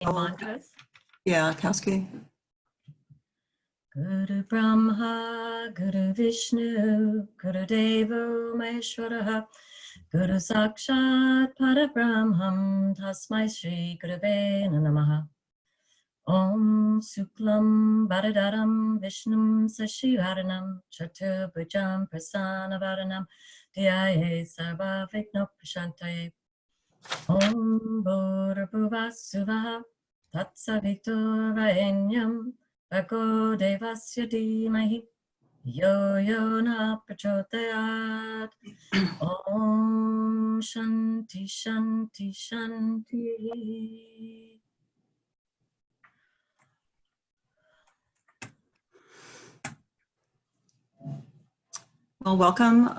Mantras. Yeah, Kowski. Guru Brahma, Guru Vishnu, Guru Devo Maheshwaraha, Guru Sakshat Parabrahmam, Tasmai Shri Gurave Namaha. Om Suklam Bharadaram Vishnum Sashivaranam Chaturbhujam Prasanavaranam Dhyaye Sarva Vignoprashantaye. Om Bhurabhuvasuvaha Tatsaviturvarenyam Bhargo Devasya Dhimahi Yo Yo Na Prachodayat. Om Shanti Shanti Shanti. Well, welcome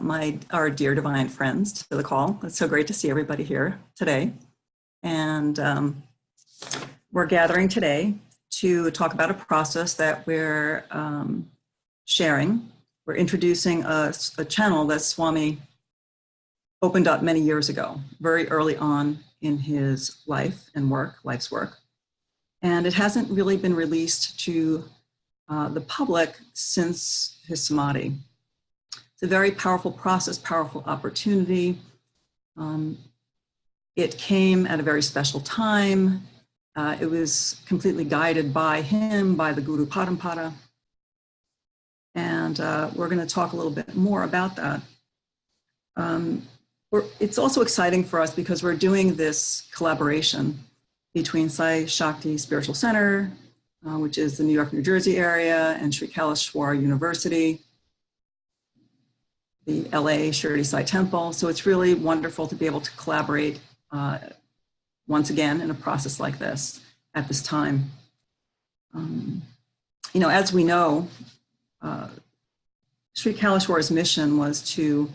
our dear divine friends to the call. It's so great to see everybody here today. And we're gathering today to talk about a process that we're sharing. We're introducing a channel that Swami opened up many years ago, very early on in his life's work. And it hasn't really been released to the public since his samadhi. It's a very powerful process, powerful opportunity. It came at a very special time. It was completely guided by him, by the Guru Parampara. And we're going to talk a little bit more about that. It's also exciting for us because we're doing this collaboration between Sai Shakti Spiritual Center, which is the New York, New Jersey area, and Sri Kaleshwar University, the LA Shirdi Sai Temple. So it's really wonderful to be able to collaborate once again in a process like this at this time. As we know, Sri Kaleshwar's mission was to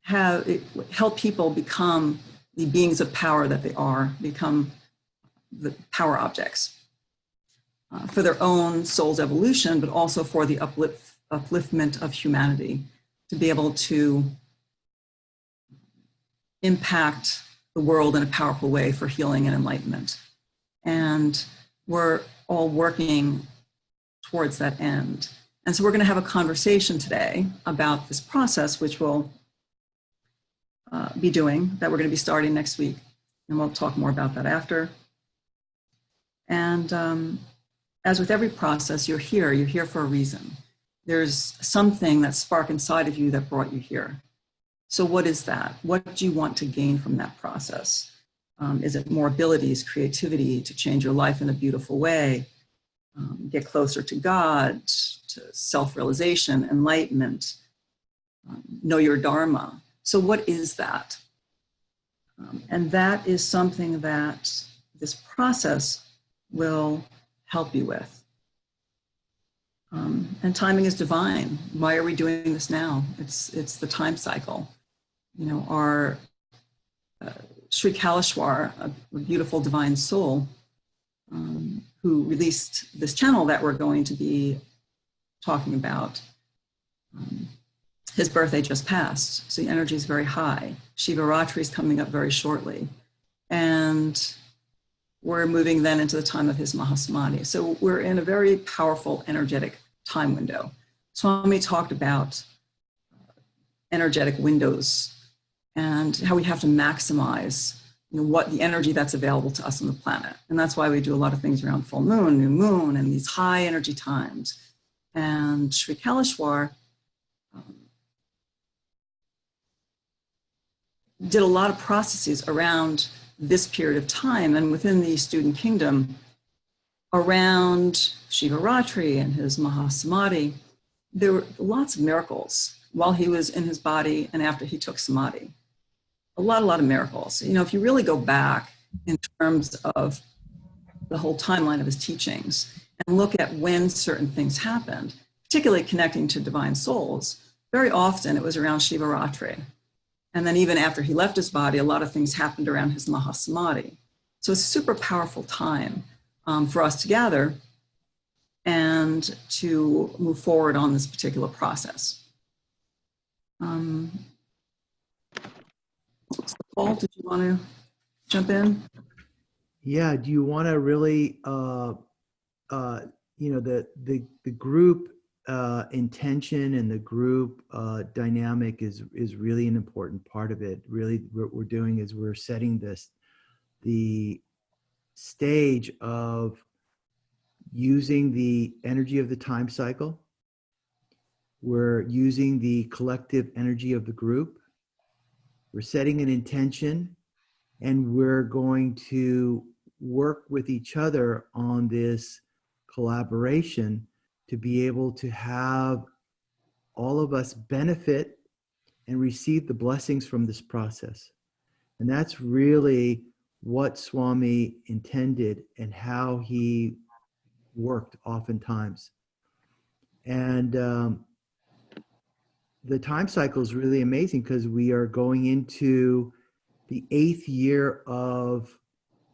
help people become the beings of power that they are, become the power objects for their own soul's evolution, but also for the upliftment of humanity, to be able to impact the world in a powerful way for healing and enlightenment. And we're all working towards that end. And so we're going to have a conversation today about this process, which we'll be doing, that we're going to be starting next week. And we'll talk more about that after. And as with every process, you're here for a reason. There's something that sparked inside of you that brought you here. So what is that? What do you want to gain from that process? Is it more abilities, creativity to change your life in a beautiful way? Get closer to God, to self-realization, enlightenment, know your Dharma. So what is that? And that is something that this process will help you with. And timing is divine. Why are we doing this now? It's the time cycle. Our Sri Kaleshwar, a beautiful divine soul, who released this channel that we're going to be talking about, his birthday just passed, so the energy is very high. Shivaratri is coming up very shortly. And we're moving then into the time of his Mahasamadhi. So we're in a very powerful, energetic time window. Swami talked about energetic windows and how we have to maximize what the energy that's available to us on the planet. And that's why we do a lot of things around full moon, new moon, and these high energy times. And Sri Kaleshwar did a lot of processes around this period of time, and within the student kingdom, around Shivaratri and his Mahasamadhi, there were lots of miracles while he was in his body and after he took samadhi. A lot of miracles. If you really go back in terms of the whole timeline of his teachings and look at when certain things happened, particularly connecting to divine souls, very often it was around Shivaratri. And then even after he left his body, a lot of things happened around his Mahasamadhi. So it's a super powerful time for us to gather and to move forward on this particular process. Paul, did you want to jump in? Yeah, do you want to really, the group intention and the group dynamic is really an important part of it. Really, what we're doing is we're setting the stage of using the energy of the time cycle. We're using the collective energy of the group. We're setting an intention, and we're going to work with each other on this collaboration to be able to have all of us benefit and receive the blessings from this process. And that's really what Swami intended and how he worked oftentimes. And the time cycle is really amazing because we are going into the 8th year of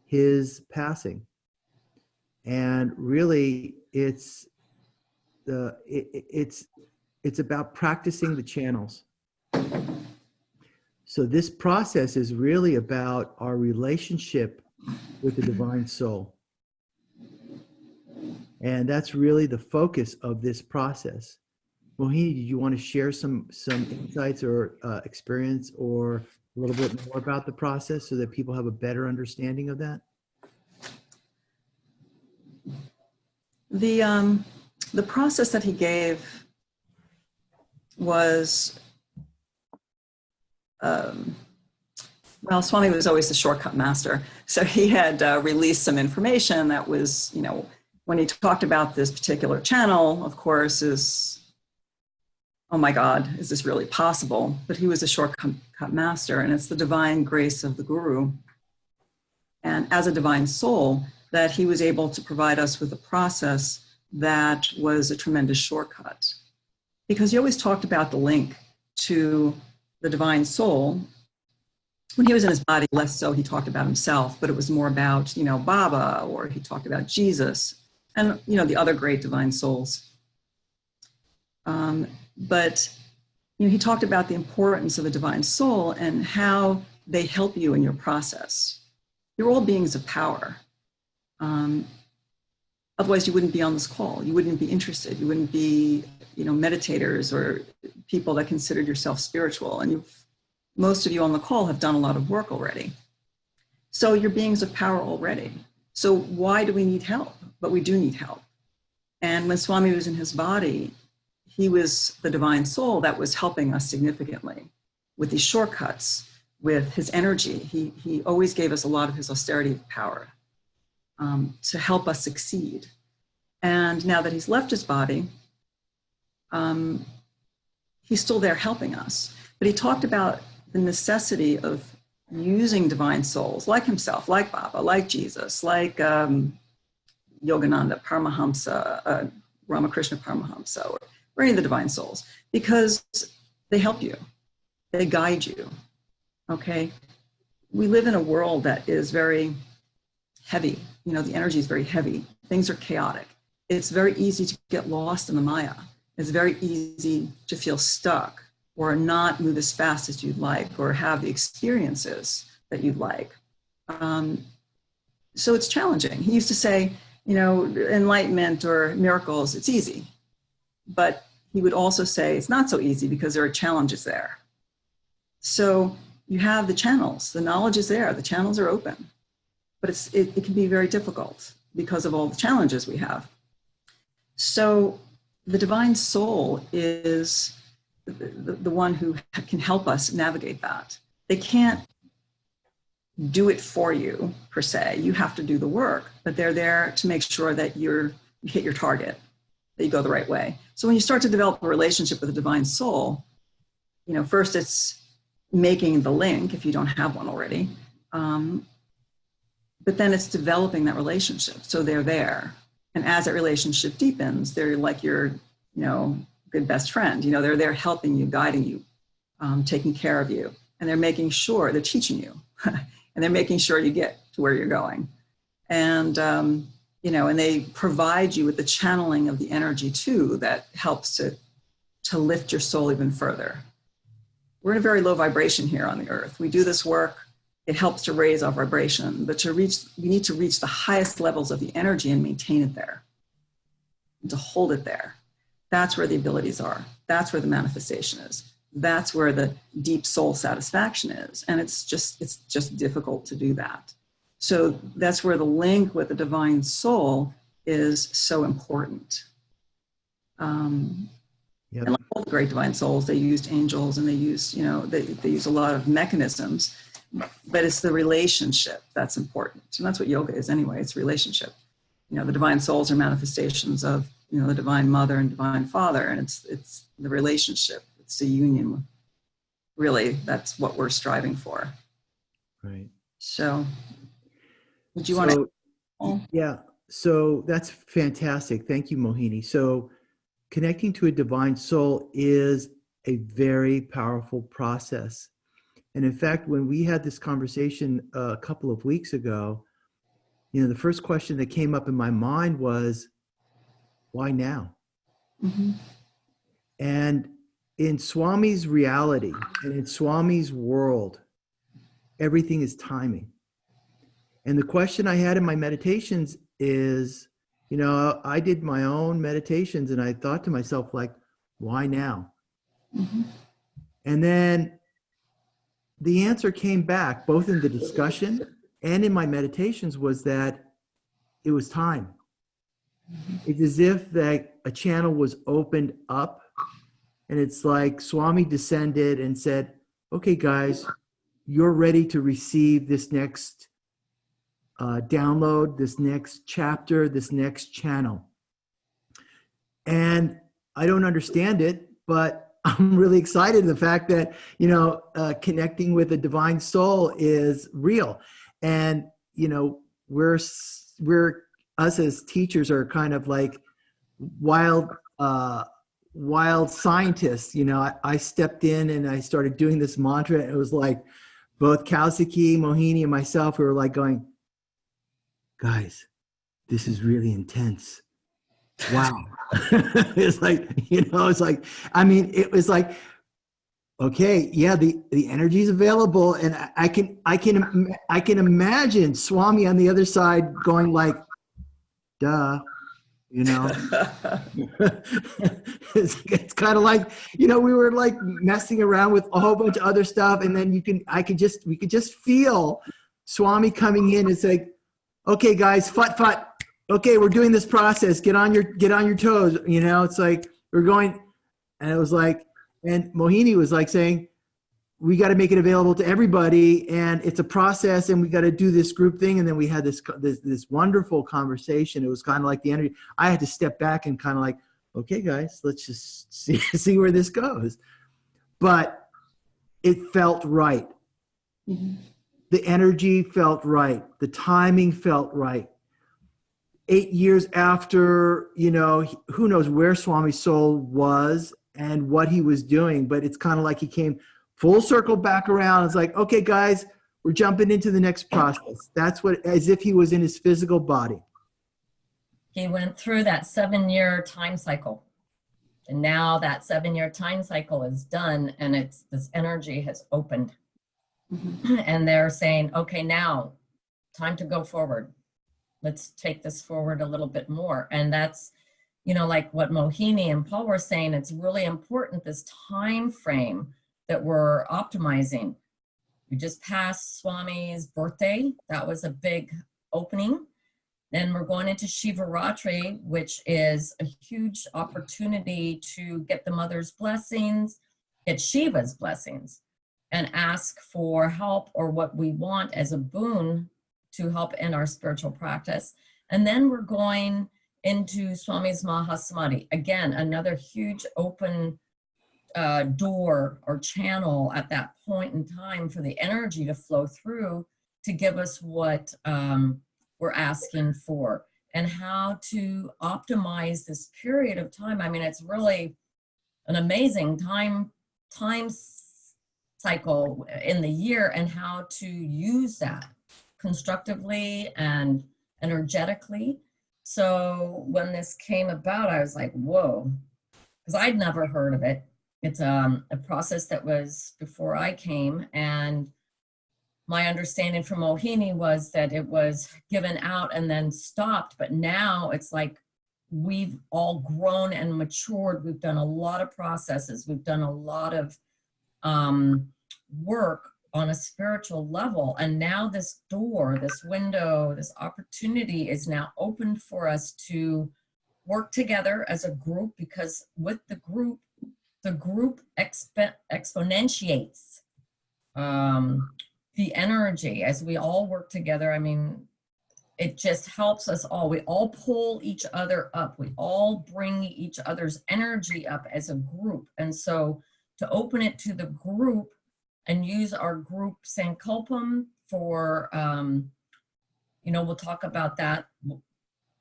his passing. And really it's about practicing the channels. So this process is really about our relationship with the divine soul. And that's really the focus of this process. Mohini, did you want to share some insights or experience or a little bit more about the process so that people have a better understanding of that? The process that he gave was, well, Swami was always the shortcut master. So he had released some information that was, when he talked about this particular channel, of course, is, oh my God, is this really possible? But he was a shortcut master, and it's the divine grace of the Guru. And as a divine soul, that he was able to provide us with a process that was a tremendous shortcut. Because he always talked about the link to the divine soul. When he was in his body, less so he talked about himself, but it was more about, Baba, or he talked about Jesus, and, the other great divine souls. But he talked about the importance of a divine soul and how they help you in your process. You're all beings of power. Otherwise, you wouldn't be on this call. You wouldn't be interested. You wouldn't be, meditators or people that considered yourself spiritual. And most of you on the call have done a lot of work already. So you're beings of power already. So why do we need help? But we do need help. And when Swami was in his body, he was the divine soul that was helping us significantly with these shortcuts, with his energy. He always gave us a lot of his austerity power to help us succeed. And now that he's left his body, he's still there helping us. But he talked about the necessity of using divine souls like himself, like Baba, like Jesus, like Yogananda Paramahamsa, Ramakrishna Paramahamsa, or any of the divine souls, because they help you, they guide you, okay? We live in a world that is very heavy. The energy is very heavy. Things are chaotic. It's very easy to get lost in the Maya. It's very easy to feel stuck or not move as fast as you'd like or have the experiences that you'd like. So it's challenging. He used to say, enlightenment or miracles, it's easy. But he would also say it's not so easy because there are challenges there. So you have the channels, the knowledge is there, the channels are open, but it can be very difficult because of all the challenges we have. So the divine soul is the one who can help us navigate that. They can't do it for you per se. You have to do the work, but they're there to make sure that you hit your target, that you go the right way. So when you start to develop a relationship with the divine soul, first it's making the link if you don't have one already. But then it's developing that relationship. So they're there. And as that relationship deepens, they're like your, good best friend. They're there helping you, guiding you, taking care of you. And they're making sure, they're teaching you. And they're making sure you get to where you're going. And, and they provide you with the channeling of the energy too, that helps to lift your soul even further. We're in a very low vibration here on the earth. We do this work it helps to raise our vibration, but we need to reach the highest levels of the energy and maintain it there, and to hold it there. That's where the abilities are. That's where the manifestation is. That's where the deep soul satisfaction is. And it's just difficult to do that. So that's where the link with the divine soul is so important. Yep. And like all the great divine souls, they used angels and they use, they use a lot of mechanisms, but it's the relationship that's important. And that's what yoga is anyway, it's relationship. The divine souls are manifestations of, the divine mother and divine father, and it's the relationship, it's the union. Really, that's what we're striving for. Right. So, would you want to? Yeah, so that's fantastic. Thank you, Mohini. So connecting to a divine soul is a very powerful process. And in fact, when we had this conversation a couple of weeks ago, the first question that came up in my mind was, why now? Mm-hmm. And in Swami's reality and in Swami's world, everything is timing. And the question I had in my meditations is, I did my own meditations and I thought to myself, like, why now? Mm-hmm. And then the answer came back, both in the discussion and in my meditations, was that it was time. Mm-hmm. It's as if that a channel was opened up, and it's like Swami descended and said, okay, guys, you're ready to receive this next download, this next chapter, this next channel. And I don't understand it, but I'm really excited the fact that, connecting with a divine soul is real. And, we're us as teachers are kind of like wild scientists. I stepped in and I started doing this mantra, and it was like both Kaushiki, Mohini, and myself, we were like going, guys, this is really intense. Wow. It's like, it was like, okay, yeah, the energy is available. And I can imagine Swami on the other side going like, duh, it's kind of like, we were like messing around with a whole bunch of other stuff. And then we could just feel Swami coming in and say, okay, guys, fut. Okay, we're doing this process. Get on your toes. It's like we're going, and it was like, and Mohini was like saying, we got to make it available to everybody, and it's a process, and we got to do this group thing. And then we had this wonderful conversation. It was kind of like the energy. I had to step back and kind of like, okay, guys, let's just see where this goes. But it felt right. Mm-hmm. The energy felt right. The timing felt right. 8 years after, who knows where Swami's soul was and what he was doing, but it's kind of like he came full circle back around. It's like, okay, guys, we're jumping into the next process. That's as if he was in his physical body. He went through that 7-year time cycle. And now that 7-year time cycle is done, and this energy has opened. Mm-hmm. And they're saying, okay, now time to go forward. Let's take this forward a little bit more. And that's, like what Mohini and Paul were saying, it's really important, this time frame that we're optimizing. We just passed Swami's birthday. That was a big opening. Then we're going into Shivaratri, which is a huge opportunity to get the mother's blessings, get Shiva's blessings, and ask for help or what we want as a boon to help in our spiritual practice. And then we're going into Swami's Mahasamadhi. Again, another huge open door or channel at that point in time for the energy to flow through to give us what we're asking for, and how to optimize this period of time. I mean, it's really an amazing time cycle in the year, and how to use that constructively and energetically. So when this came about, I was like, whoa, because I'd never heard of it. It's a process that was before I came, and my understanding from Mohini was that it was given out and then stopped, but now it's like we've all grown and matured. We've done a lot of processes. We've done a lot of work on a spiritual level. And now this door, this window, this opportunity is now open for us to work together as a group, because with the group exponentiates the energy as we all work together. I mean, it just helps us all. We all pull each other up. We all bring each other's energy up as a group. And so to open it to the group and use our group Sankalpam for, we'll talk about that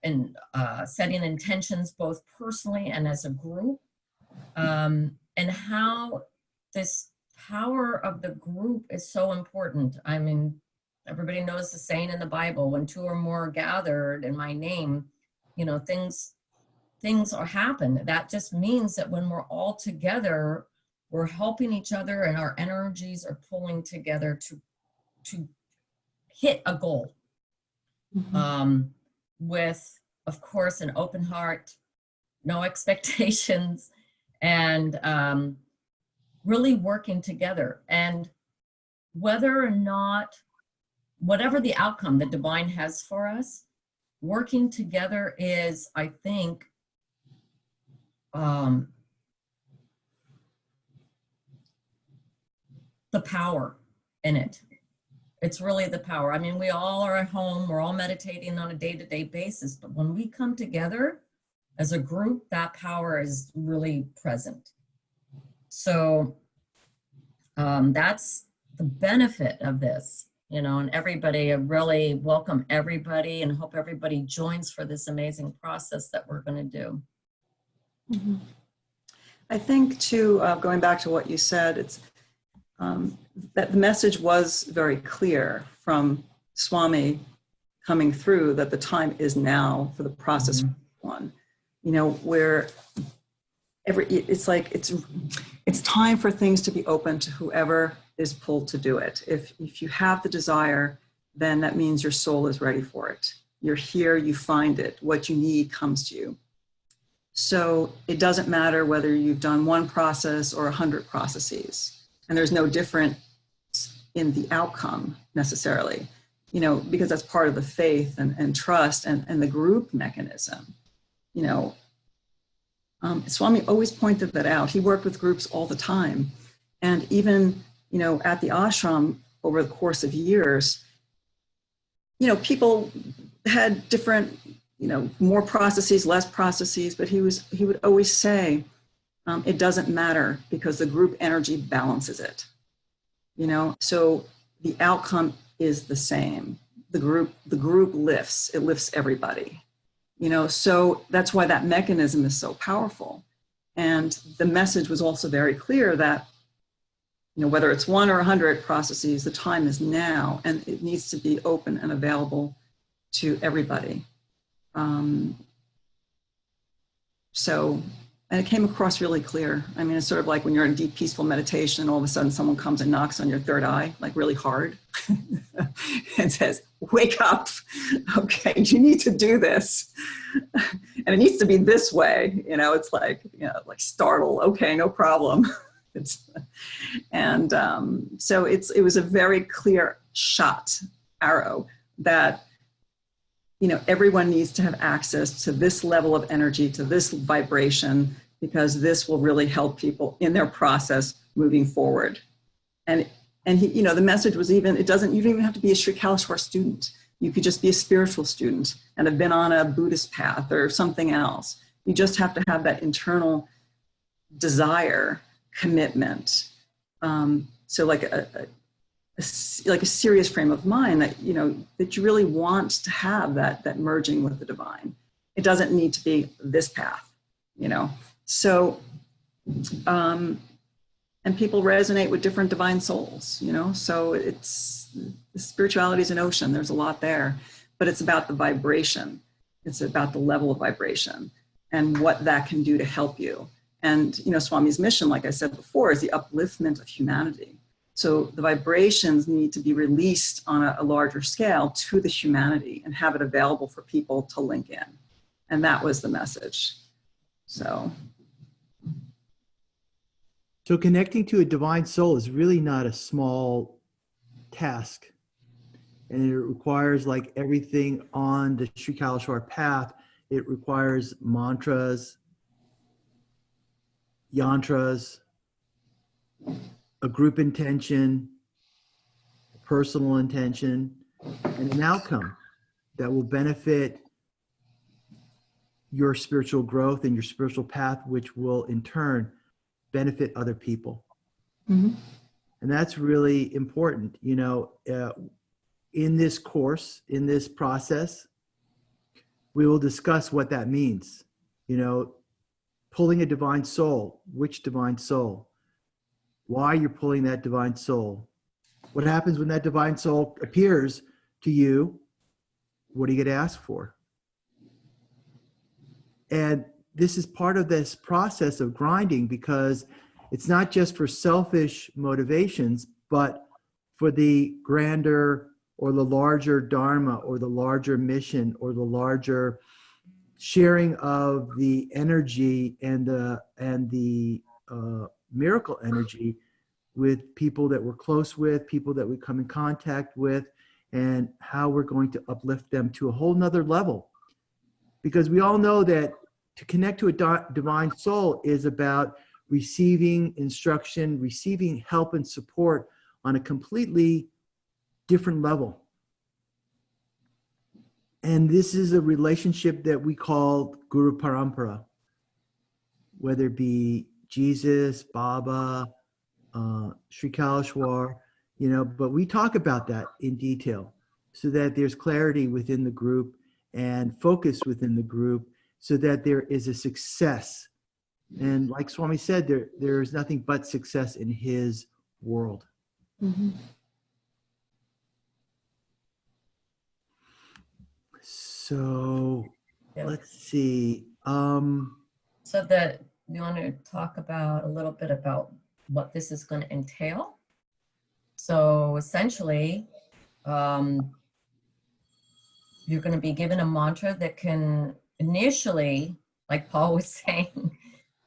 and setting intentions both personally and as a group, and how this power of the group is so important. I mean, everybody knows the saying in the Bible, when two or more are gathered in my name, things are happen. That just means that when we're all together, we're helping each other and our energies are pulling together to hit a goal. With, of course, an open heart, no expectations, and really working together. And whether or not, whatever the outcome the divine has for us, working together is, I think, the power in it. It's really the power. I mean, we all are at home, we're all meditating on a day-to-day basis, but when we come together as a group, that power is really present. So that's the benefit of this, and everybody, I really welcome everybody and hope everybody joins for this amazing process that we're going to do. Mm-hmm. I think too, going back to what you said, it's that the message was very clear from Swami coming through, that the time is now for the process one, where it's like, it's time for things to be open to whoever is pulled to do it. If you have the desire, then that means your soul is ready for it. You're here, you find it. What you need comes to you. So it doesn't matter whether you've done one process or 100 processes. And there's no difference in the outcome necessarily, because that's part of the faith and trust and the group mechanism. Swami always pointed that out. He worked with groups all the time. And even, at the ashram over the course of years, people had different, more processes, less processes, but he would always say, it doesn't matter because the group energy balances it, so the outcome is the same. The group lifts, it lifts everybody, so that's why that mechanism is so powerful. And the message was also very clear that, whether it's 1 or 100 processes, the time is now, and it needs to be open and available to everybody. And it came across really clear. I mean, it's sort of like when you're in deep, peaceful meditation, and all of a sudden someone comes and knocks on your third eye, like really hard, and says, wake up, okay, you need to do this. And it needs to be this way. It's like, like startle, okay, no problem. So it was a very clear shot, arrow, that everyone needs to have access to this level of energy, to this vibration, because this will really help people in their process moving forward. And he, the message was even, you don't even have to be a Sri Kaleshwar student. You could just be a spiritual student and have been on a Buddhist path or something else. You just have to have that internal desire, commitment. So like a serious frame of mind that, that you really want to have that merging with the divine. It doesn't need to be this path, So, and people resonate with different divine souls, so the spirituality is an ocean. There's a lot there, but it's about the vibration. It's about the level of vibration and what that can do to help you. And, Swami's mission, like I said before, is the upliftment of humanity. So the vibrations need to be released on a larger scale to the humanity and have it available for people to link in. And that was the message. So connecting to a divine soul is really not a small task. And it requires, like everything on the Sri Kaleshwar path, it requires mantras, yantras, a group intention, personal intention, and an outcome that will benefit your spiritual growth and your spiritual path, which will in turn benefit other people. mm-hmm. And that's really important. You know, in this course, in this process, we will discuss what that means. You know, pulling a divine soul, which divine soul, why you're pulling that divine soul, what happens when that divine soul appears to you, what do you get asked for? And this is part of this process of grinding, because it's not just for selfish motivations, but for the grander or the larger dharma or the larger mission or the larger sharing of the energy and the miracle energy with people that we're close with, people that we come in contact with, and how we're going to uplift them to a whole nother level. Because we all know that to connect to a divine soul is about receiving instruction, receiving help and support on a completely different level. And this is a relationship that we call Guru Parampara, whether it be Jesus, Baba, Sri Kaleshwar, you know, but we talk about that in detail so that there's clarity within the group and focus within the group so that there is a success. And like Swami said, there is nothing but success in his world. Mm-hmm. So Yeah. let's see. So that you want to talk about a little bit about what this is going to entail. So essentially, you're going to be given a mantra that can initially, like Paul was saying,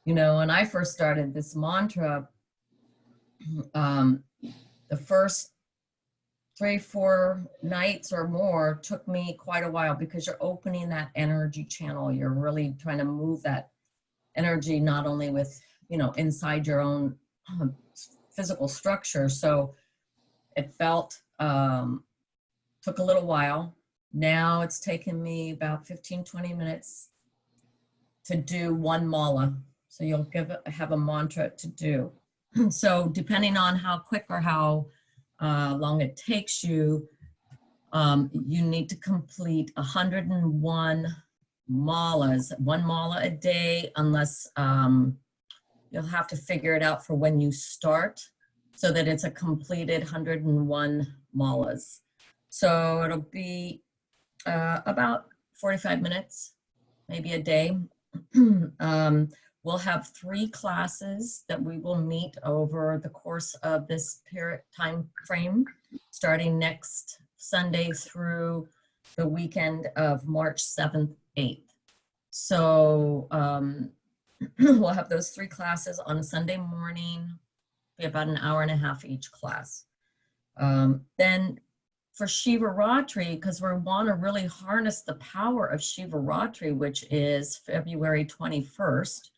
you know, when I first started this mantra, the first 3-4 nights or more took me quite a while, because you're opening that energy channel. You're really trying to move that energy, not only with, you know, inside your own physical structure. So it felt, took a little while. Now it's taken me about 15-20 minutes to do one mala. So you'll have a mantra to do. So depending on how quick or how long it takes you, you need to complete 101 malas, one mala a day, unless you'll have to figure it out for when you start so that it's a completed 101 malas. So it'll be about 45 minutes, maybe a day. We'll have 3 classes that we will meet over the course of this period time frame, starting next Sunday through the weekend of March 7th, 8th. So we'll have those 3 classes on a Sunday morning, be about an hour and a half each class. Then for Shivaratri, because we want to really harness the power of Shivaratri, which is February 21st,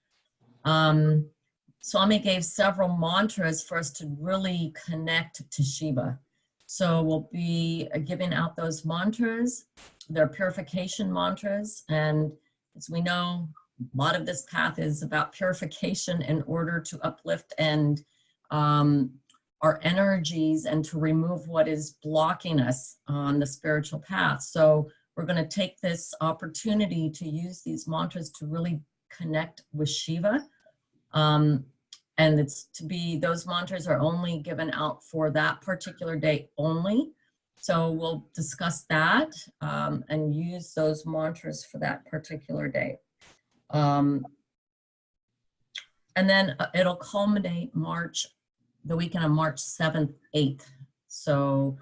Swami gave several mantras for us to really connect to Shiva. So we'll be giving out those mantras. They're purification mantras. And as we know, a lot of this path is about purification in order to uplift and our energies and to remove what is blocking us on the spiritual path. So we're going to take this opportunity to use these mantras to really connect with Shiva. And it's to be, those mantras are only given out for that particular day only. So we'll discuss that and use those mantras for that particular day. And then it'll culminate March the weekend of March 7th, 8th. So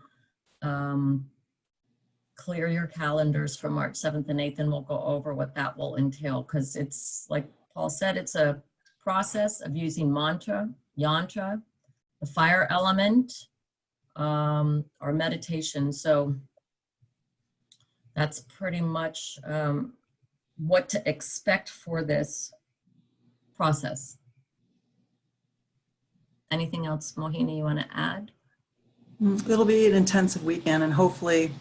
clear your calendars for March 7th and 8th, and we'll go over what that will entail, because it's, like Paul said, it's a process of using mantra, yantra, the fire element, or meditation. So that's pretty much what to expect for this process. Anything else, Mohini, you want to add? It'll be an intensive weekend, and hopefully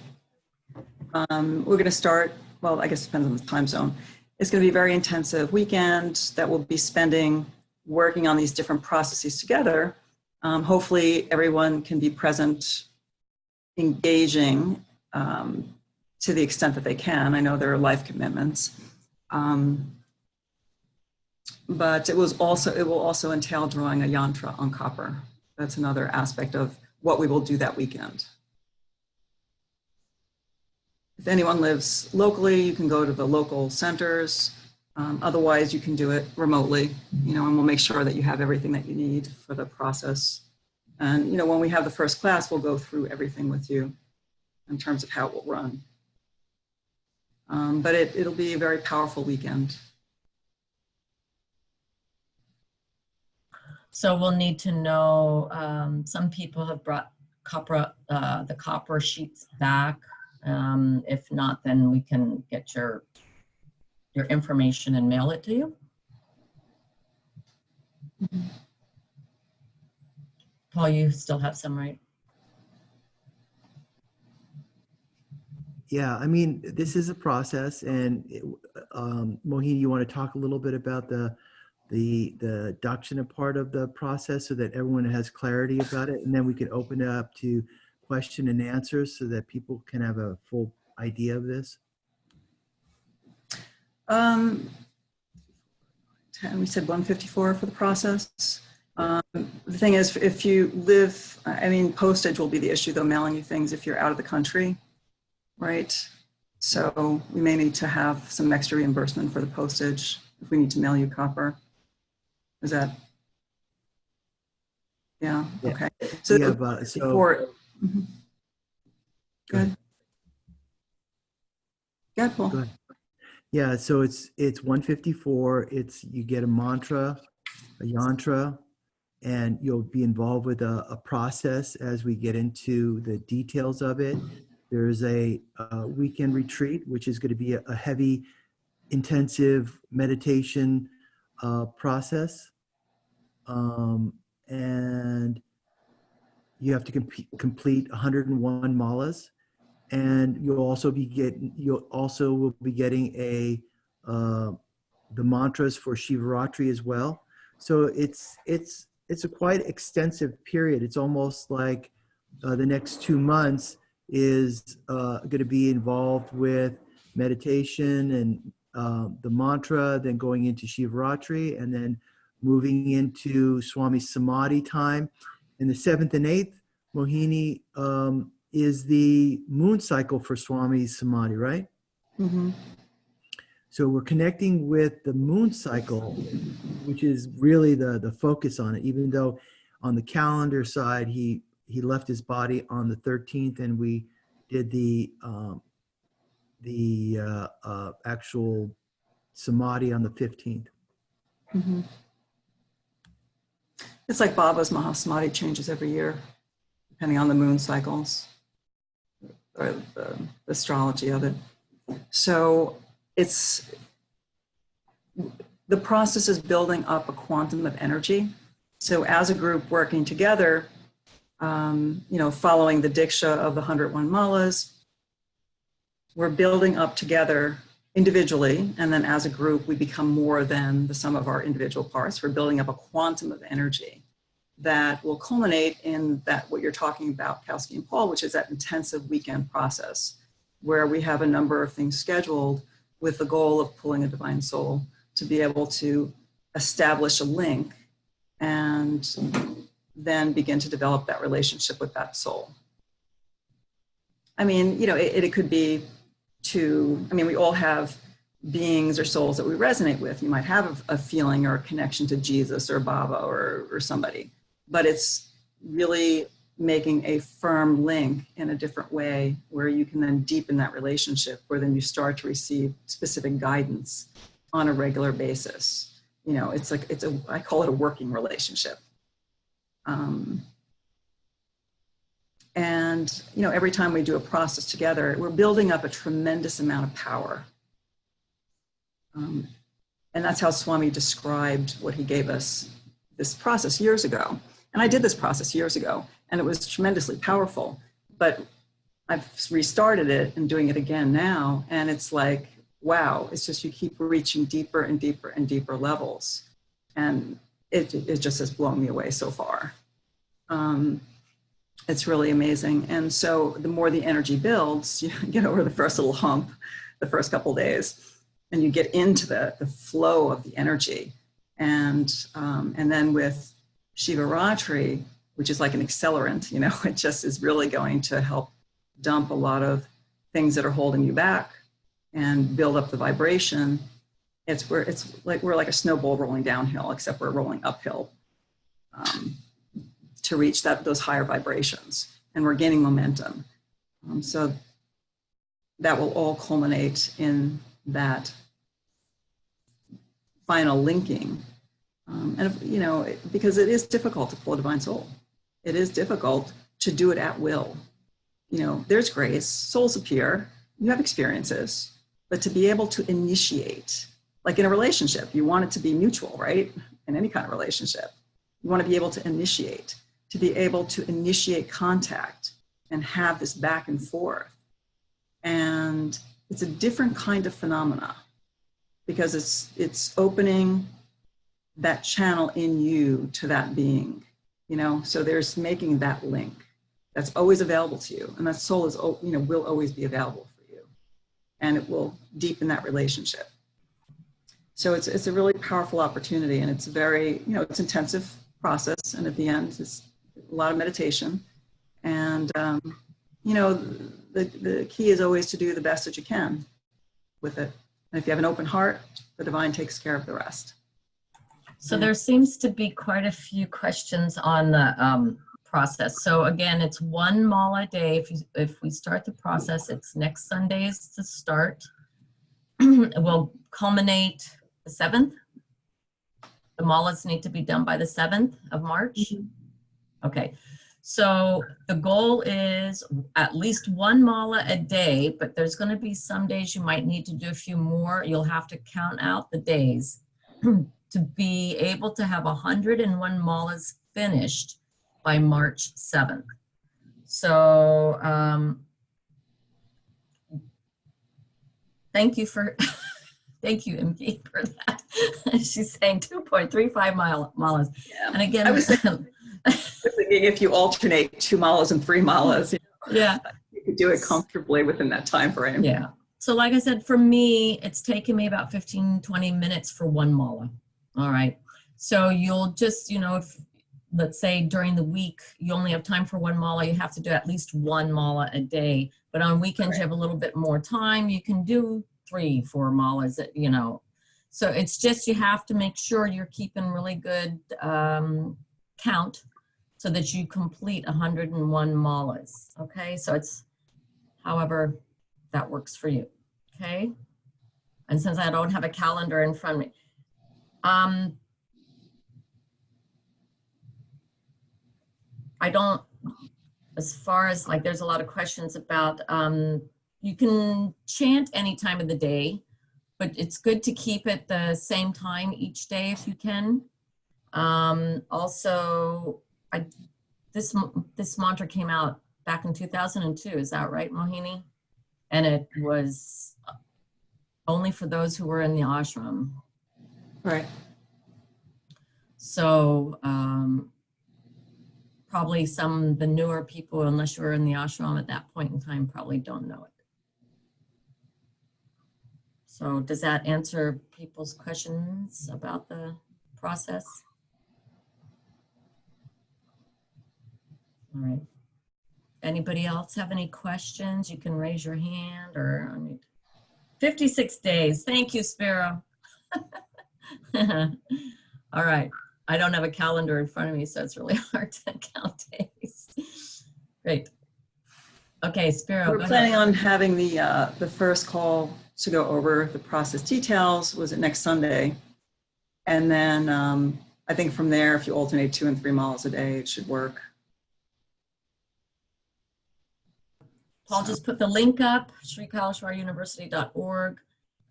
we're going to start, well, I guess it depends on the time zone. It's going to be a very intensive weekend that we'll be spending working on these different processes together. Hopefully everyone can be present, engaging to the extent that they can. I know there are life commitments. But it will also entail drawing a yantra on copper. That's another aspect of what we will do that weekend. If anyone lives locally, you can go to the local centers. Otherwise, you can do it remotely, and we'll make sure that you have everything that you need for the process. And, when we have the first class, we'll go through everything with you in terms of how it will run. But it'll be a very powerful weekend. So we'll need to know, some people have brought the copper sheets back. If not, then we can get your information and mail it to you. Mm-hmm. Paul, you still have some, right? Yeah, I mean, this is a process, and Mohini, you want to talk a little bit about the Dakshina part of the process so that everyone has clarity about it, and then we can open it up to question and answers so that people can have a full idea of this. And we said 154 for the process. The thing is, if you live, postage will be the issue, though, mailing you things if you're out of the country, right? So we may need to have some extra reimbursement for the postage if we need to mail you copper. Is that? Yeah. Okay. So, yeah, for, mm-hmm. Go ahead. Go ahead, Paul. Go ahead. Yeah. So it's 154. You get a mantra, a yantra, and you'll be involved with a process as we get into the details of it. There's a weekend retreat, which is going to be a heavy, intensive meditation process, and you have to complete 101 malas, and you'll also will be getting the mantras for Shivaratri as well. So it's a quite extensive period. It's almost like the next 2 months is going to be involved with meditation and the mantra, then going into Shivaratri, and then moving into Swami Samadhi time. And the 7th and 8th, Mohini, is the moon cycle for Swami Samadhi, right? Mm-hmm. So we're connecting with the moon cycle, which is really the focus on it, even though on the calendar side, he left his body on the 13th, and we did the actual Samadhi on the 15th. Mm-hmm. It's like Baba's Mahasamadhi changes every year, depending on the moon cycles or the astrology of it. So the process is building up a quantum of energy. So as a group working together, following the Diksha of the 101 Malas, we're building up together individually, and then as a group, we become more than the sum of our individual parts. We're building up a quantum of energy that will culminate in that, what you're talking about, Kowski and Paul, which is that intensive weekend process where we have a number of things scheduled with the goal of pulling a divine soul to be able to establish a link and then begin to develop that relationship with that soul. It could be we all have beings or souls that we resonate with. You might have a feeling or a connection to Jesus or Baba or somebody, but it's really making a firm link in a different way where you can then deepen that relationship, where then you start to receive specific guidance on a regular basis. You know, it's like, I call it a working relationship. And, you know, every time we do a process together, we're building up a tremendous amount of power. And that's how Swami described what he gave us, this process years ago. And I did this process years ago, and it was tremendously powerful. But I've restarted it and doing it again now. And it's like, wow, it's just you keep reaching deeper and deeper and deeper levels. And it just has blown me away so far. It's really amazing. And so the more the energy builds, you get over the first little hump, the first couple of days, and you get into the flow of the energy. And then with Shivaratri, which is like an accelerant, you know, it just is really going to help dump a lot of things that are holding you back and build up the vibration. We're like a snowball rolling downhill, except we're rolling uphill to reach those higher vibrations, and we're gaining momentum. So that will all culminate in that final linking. And, you know, because it is difficult to pull a divine soul. It is difficult to do it at will. You know, there's grace, souls appear, you have experiences, but to be able to initiate, like in a relationship, you want it to be mutual, right? In any kind of relationship, you want to be able to initiate contact and have this back and forth. And it's a different kind of phenomena because it's opening that channel in you to that being, you know, so there's making that link that's always available to you. And that soul is, you know, will always be available for you, and it will deepen that relationship. So it's a really powerful opportunity, and it's very, you know, it's intensive process. And at the end, it's a lot of meditation. And, you know, the key is always to do the best that you can with it. And if you have an open heart, the divine takes care of the rest. So there seems to be quite a few questions on the process. So again, it's 1 mala a day. If we start the process, it's next Sundays to start. It will culminate the 7th. The malas need to be done by the 7th of March. Mm-hmm. Okay. So the goal is at least 1 mala a day, but there's going to be some days you might need to do a few more. You'll have to count out the days to be able to have 101 malas finished by March 7th. So thank you for, thank you, MG, for that. She's saying 2.35 malas. Yeah. And again, I was thinking if you alternate 2 malas and 3 malas, you know, yeah, you could do it comfortably within that time frame. Yeah. So like I said, for me, it's taken me about 15, 20 minutes for 1 mala. All right. So you'll just, you know, if let's say during the week, you only have time for 1 mala, you have to do at least 1 mala a day. But on weekends, you have a little bit more time. You can do 3, 4 malas, you know. So it's just, you have to make sure you're keeping really good count so that you complete 101 malas. Okay. So it's however that works for you. Okay. And since I don't have a calendar in front of me, I don't, as far as like, there's a lot of questions about, you can chant any time of the day, but it's good to keep it the same time each day if you can. Also, this mantra came out back in 2002, is that right, Mohini? And it was only for those who were in the ashram. Right. So probably the newer people, unless you were in the ashram at that point in time, probably don't know it. So does that answer people's questions about the process? All right. Anybody else have any questions? You can raise your hand or unmute. 56 days. Thank you, Spiro. All right. I don't have a calendar in front of me, so it's really hard to count days. Great. Okay, Spiro, We're go planning ahead. on having the first call to go over the process details. Was it next Sunday? And then I think from there, if you alternate 2 and 3 miles a day, it should work. Paul just put the link up, srikaleshwaruniversity.org.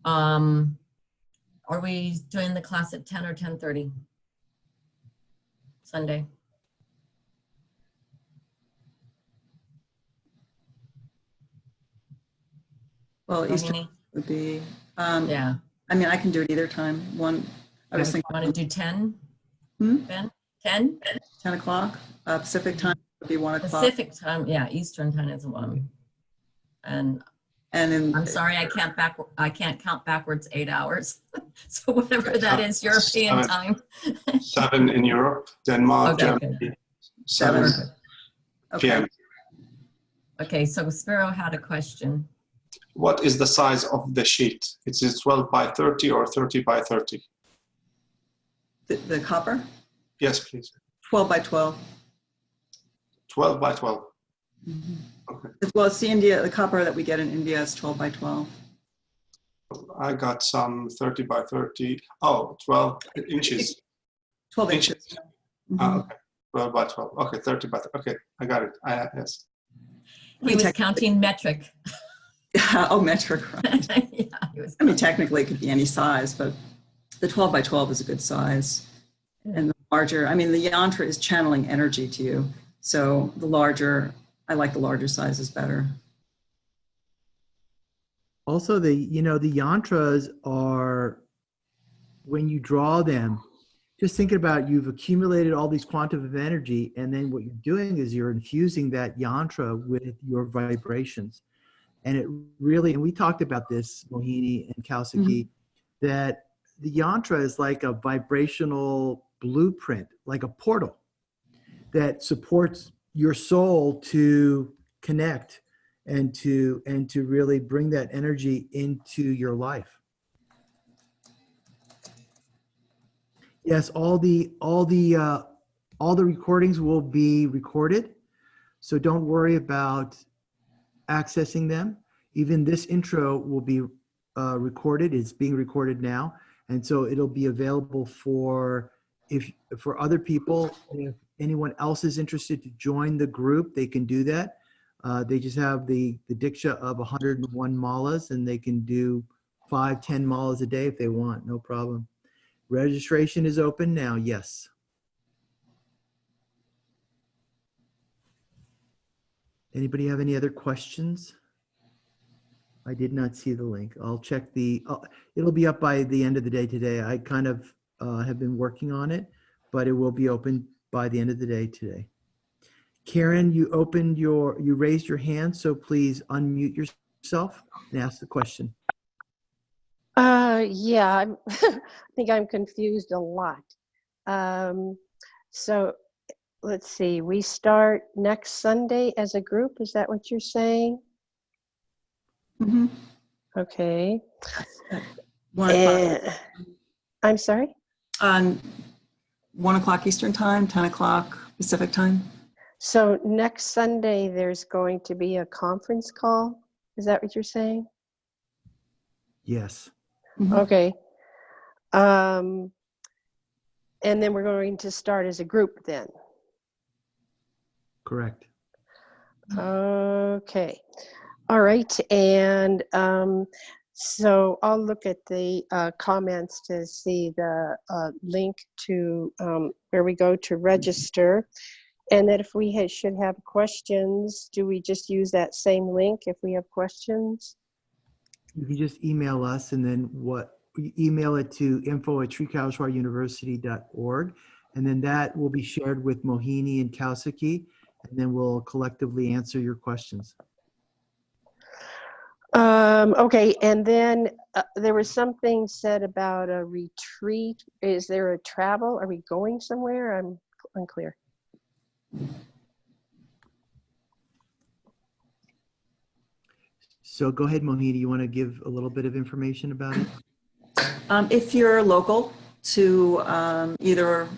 Are we doing the class at 10 or 10:30 Sunday? Well, Eastern Rohini? would be, Yeah. I mean, I can do it either time. I was thinking Want to do 10? Hmm? Ben? 10? 10 o'clock Pacific time would be 1 o'clock. Pacific time, yeah, Eastern time is 1. And And I'm sorry, I can't count backwards 8 hours. So whatever that is, European time. 7 in Europe, Denmark, Okay, Germany, good. 7 okay. p.m. Okay, so Spiro had a question. What is the size of the sheet? Is it 12 by 30 or 30 by 30? The copper, Yes, please. 12 by 12. 12 by 12. Mm-hmm. Okay. Well, it's the copper that we get in India is 12 by 12. I got some 30 by 30. Oh, 12 inches. 12 inches. Oh, okay. 12 by 12. Okay, 30 by 30. Okay, I got it. Yes. He was counting metric. Oh, metric, right. Yeah, he was I mean, technically it could be any size, but the 12 by 12 is a good size. And the larger, I mean, the yantra is channeling energy to you. So the larger, I like the larger sizes better. Also, the yantras are, when you draw them, just thinking about, you've accumulated all these quantum of energy, and then what you're doing is you're infusing that yantra with your vibrations. And it really, and we talked about this, Mohini and Kausaki, that the yantra is like a vibrational blueprint, like a portal that supports your soul to connect and to really bring that energy into your life. Yes, all the recordings will be recorded, so don't worry about accessing them. Even this intro will be recorded. It's being recorded now, and so it'll be available for other people. If anyone else is interested to join the group, they can do that. They just have the diksha of 101 malas, and they can do 5-10 malas a day if they want. No problem. Registration is open now. Yes. Anybody have any other questions? I did not see the link. I'll check it'll be up by the end of the day today. I kind of have been working on it, but it will be open by the end of the day today. Karen, you raised your hand, so please unmute yourself and ask the question. Yeah, I think I'm confused a lot. So let's see, we start next Sunday as a group. Is that what you're saying? Mm-hmm. Okay. 1 o'clock. I'm sorry? On 1 o'clock Eastern time, 10 o'clock Pacific time. So next Sunday, there's going to be a conference call. Is that what you're saying? Yes. Mm-hmm. Okay. And then we're going to start as a group then. Correct. Okay. All right. And so I'll look at the comments to see the link to where we go to register. And that if we should have questions, do we just use that same link if we have questions? You can just email us, and then email it to info@srikaleshwaruniversity.org, and then that will be shared with Mohini and Kausaki, and then we'll collectively answer your questions. Okay, and then there was something said about a retreat. Is there a travel? Are we going somewhere? I'm unclear. So go ahead, Mohini. You want to give a little bit of information about it? If you're local to either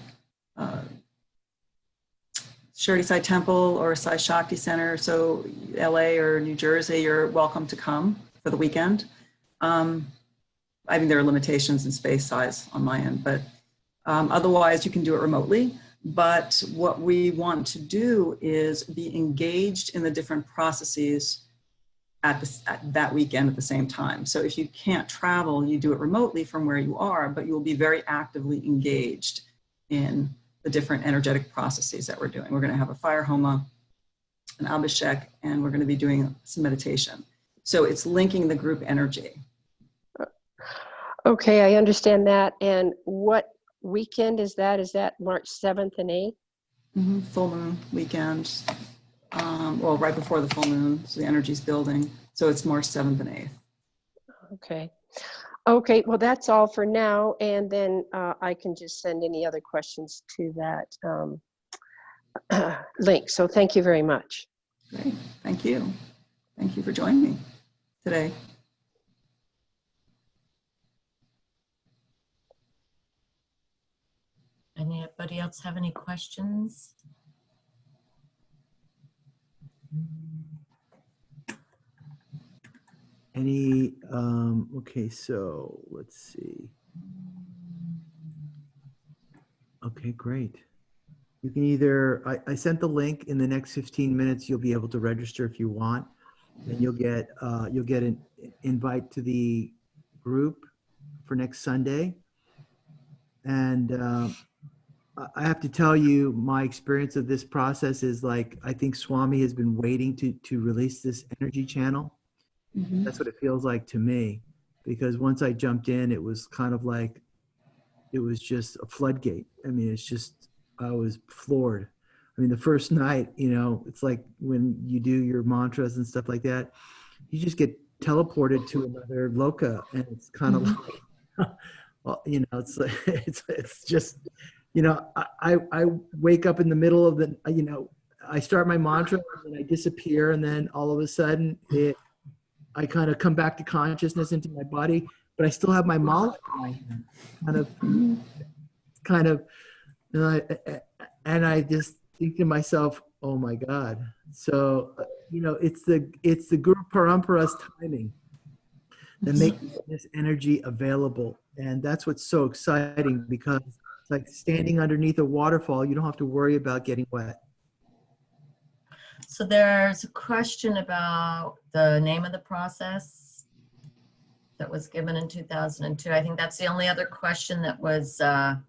Shardi Sai Temple or Sai Shakti Center. So LA or New Jersey, you're welcome to come for the weekend. I mean, there are limitations in space size on my end, but otherwise you can do it remotely. But what we want to do is be engaged in the different processes at that weekend at the same time. So if you can't travel, you do it remotely from where you are, but you'll be very actively engaged in the different energetic processes that we're doing. We're going to have a fire homa, an abhishek, and we're going to be doing some meditation. So it's linking the group energy. Okay, I understand that. And what weekend is that? Is that March 7th and 8th? Mm-hmm. Full moon weekend. Well, right before the full moon, so the energy's building. So it's March 7th and 8th. Okay. Okay, well, that's all for now. And then I can just send any other questions to that link. So thank you very much. Great, thank you. Thank you for joining me today. Anybody else have any questions? Any, okay, so let's see. Okay, great. You can either, I sent the link. In the next 15 minutes, you'll be able to register if you want, and you'll get an invite to the group for next Sunday. And I have to tell you, my experience of this process is like, I think Swami has been waiting to release this energy channel. Mm-hmm. That's what it feels like to me, because once I jumped in, it was kind of like, it was just a floodgate. I mean, it's just, I was floored. I mean, the first night, you know, it's like when you do your mantras and stuff like that, you just get teleported to another loka, and it's kind of like, well, you know, it's like, it's just, you know, I wake up in the middle of the, you know, I start my mantra and I disappear, and then all of a sudden I kind of come back to consciousness into my body, but I still have my mala in my hand, kind of, and I just think to myself, oh my God. So, you know, it's the Guru Parampara's timing that makes this energy available. And that's what's so exciting, because it's like standing underneath a waterfall. You don't have to worry about getting wet. So there's a question about the name of the process that was given in 2002. I think that's the only other question that was that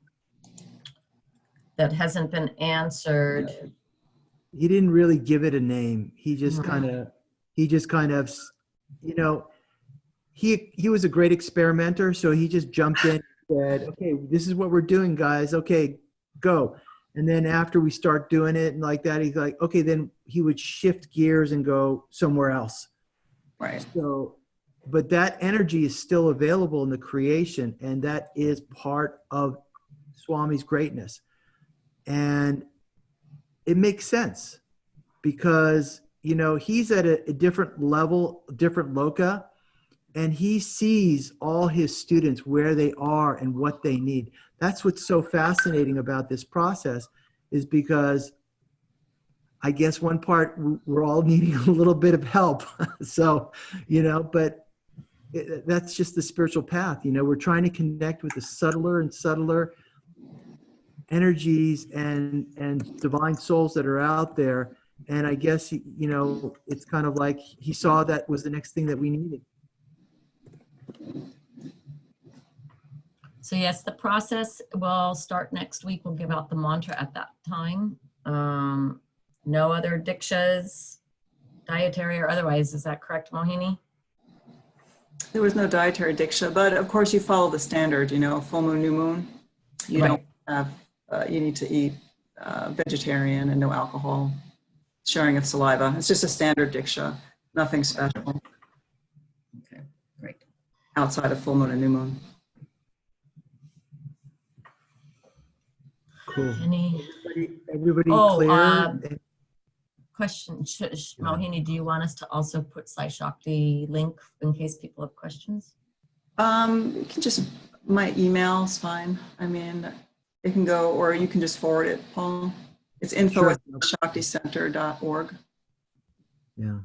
hasn't been answered. He didn't really give it a name. He just kind of, you know, he was a great experimenter. So he just jumped in and said, okay, this is what we're doing, guys. Okay, go. And then after we start doing it and like that, he's like, okay, then he would shift gears and go somewhere else. Right. So, but that energy is still available in the creation, and that is part of Swami's greatness. And it makes sense because, you know, he's at a different level, different loka, and he sees all his students where they are and what they need. That's what's so fascinating about this process, is because I guess one part we're all needing a little bit of help. So, you know, but that's just the spiritual path. You know, we're trying to connect with the subtler and subtler energies and divine souls that are out there. And I guess, you know, it's kind of like he saw that was the next thing that we needed. So yes, the process will start next week. We'll give out the mantra at that time. No other dikshas, dietary or otherwise. Is that correct, Mohini? There was no dietary diksha, but of course you follow the standard, you know, full moon, new moon. You don't have, you need to eat vegetarian and no alcohol, sharing of saliva. It's just a standard diksha, nothing special. Okay, great. Outside of full moon and new moon. Cool. Everybody clear? Question, Mohini, do you want us to also put Sai Shakti link in case people have questions? You can just, my email's fine. I mean, it can go, or you can just forward it, Paul. It's info@shakticenter.org. Yeah.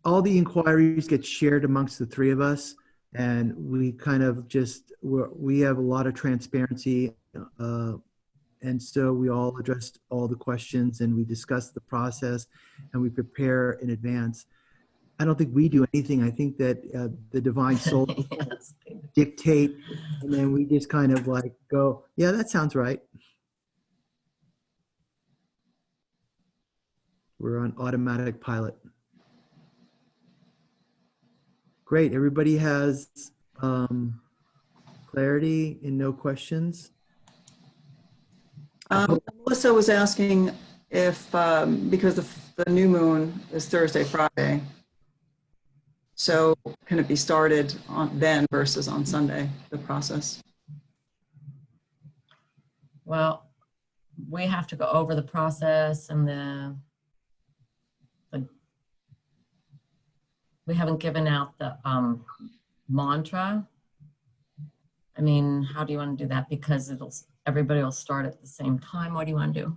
All the inquiries get shared amongst the three of us, and we kind of just, we have a lot of transparency. And so we all addressed all the questions, and we discussed the process, and we prepare in advance. I don't think we do anything. I think that the divine soul Yes. dictate, and then we just kind of like go, yeah, that sounds right. We're on automatic pilot. Great. Everybody has clarity and no questions. Melissa was asking if, because the new moon is Thursday, Friday, so can it be started on then versus on Sunday, the process? Well, we have to go over the process and we haven't given out the mantra. I mean, how do you want to do that? Because everybody will start at the same time. What do you want to do?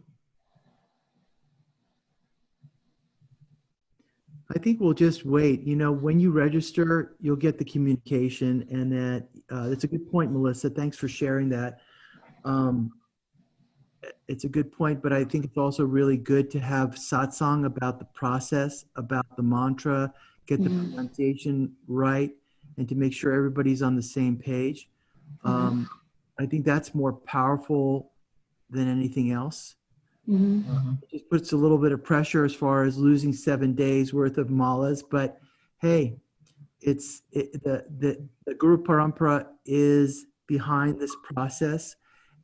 I think we'll just wait. You know, when you register, you'll get the communication, and that it's a good point, Melissa. Thanks for sharing that. It's a good point, but I think it's also really good to have satsang about the process, about the mantra, get the pronunciation right, and to make sure everybody's on the same page. I think that's more powerful than anything else. It just puts a little bit of pressure as far as losing 7 days worth of malas, but hey, the Guru Parampara is behind this process,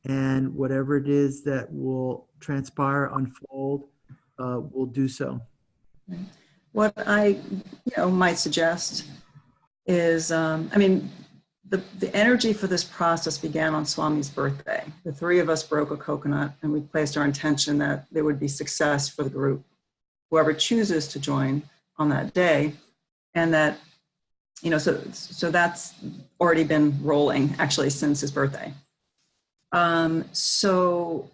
and whatever it is that will transpire, unfold, will do so. What I might suggest is, I mean, the energy for this process began on Swami's birthday. The three of us broke a coconut, and we placed our intention that there would be success for the group, whoever chooses to join on that day. And that, so that's already been rolling actually since his birthday. So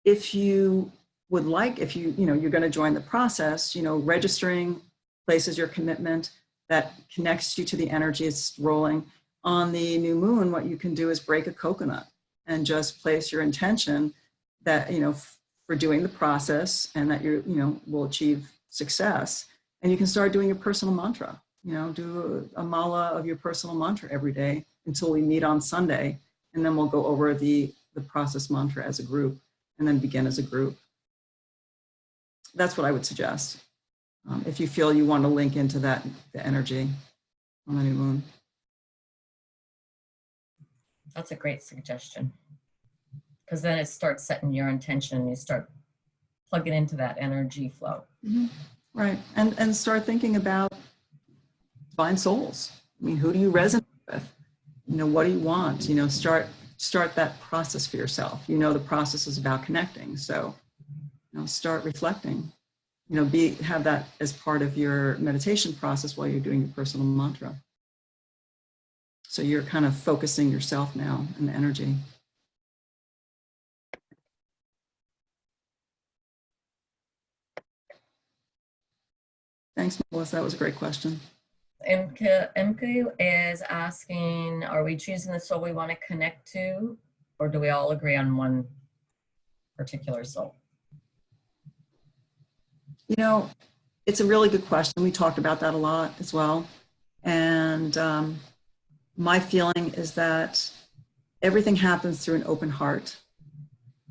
if you would like, if you're going to join the process, registering places your commitment that connects you to the energy it's rolling. On the new moon, what you can do is break a coconut and just place your intention that, for doing the process, and that will achieve success. And you can start doing your personal mantra, do a mala of your personal mantra every day until we meet on Sunday. And then we'll go over the process mantra as a group, and then begin as a group. That's what I would suggest. If you feel you want to link into the energy on the new moon. That's a great suggestion. Because then it starts setting your intention, and you start plugging into that energy flow. Right, and start thinking about divine souls. I mean, who do you resonate with? What do you want? Start that process for yourself. The process is about connecting. So, start reflecting. Have that as part of your meditation process while you're doing your personal mantra. So you're kind of focusing yourself now in the energy. Thanks, Melissa. That was a great question. MQ is asking, are we choosing the soul we want to connect to, or do we all agree on one particular soul? It's a really good question. We talked about that a lot as well. And my feeling is that everything happens through an open heart.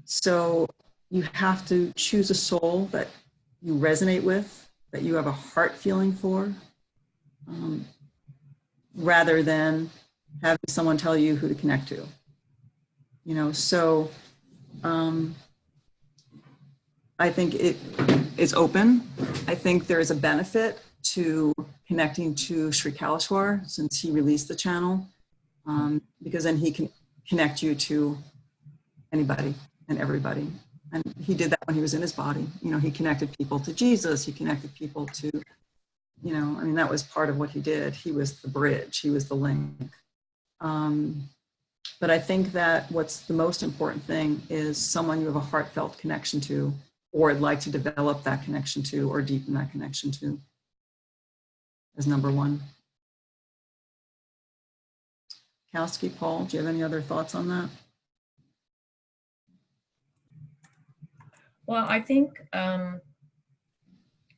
So you have to choose a soul that you resonate with, that you have a heart feeling for, rather than having someone tell you who to connect to. I think it's open. I think there is a benefit to connecting to Sri Kaleshwar, since he released the channel, because then he can connect you to anybody and everybody. And he did that when he was in his body. He connected people to Jesus. He connected people to, that was part of what he did. He was the bridge. He was the link. But I think that what's the most important thing is someone you have a heartfelt connection to, or would like to develop that connection to, or deepen that connection to, is number one. Kowski, Paul, do you have any other thoughts on that? Well, I think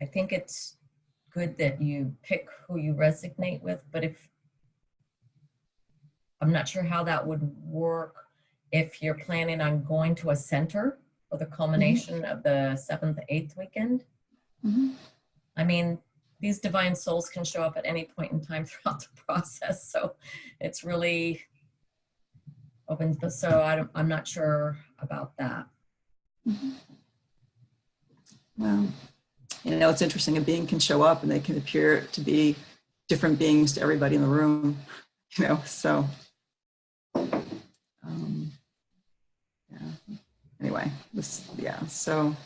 it's good that you pick who you resonate with, but I'm not sure how that would work if you're planning on going to a center for the culmination of the 7th, 8th weekend. Mm-hmm. I mean, these divine souls can show up at any point in time throughout the process. So it's really open. So I'm not sure about that. Mm-hmm. Well, you know, it's interesting. A being can show up and they can appear to be different beings to everybody in the room, you know, so. Yeah. Anyway, so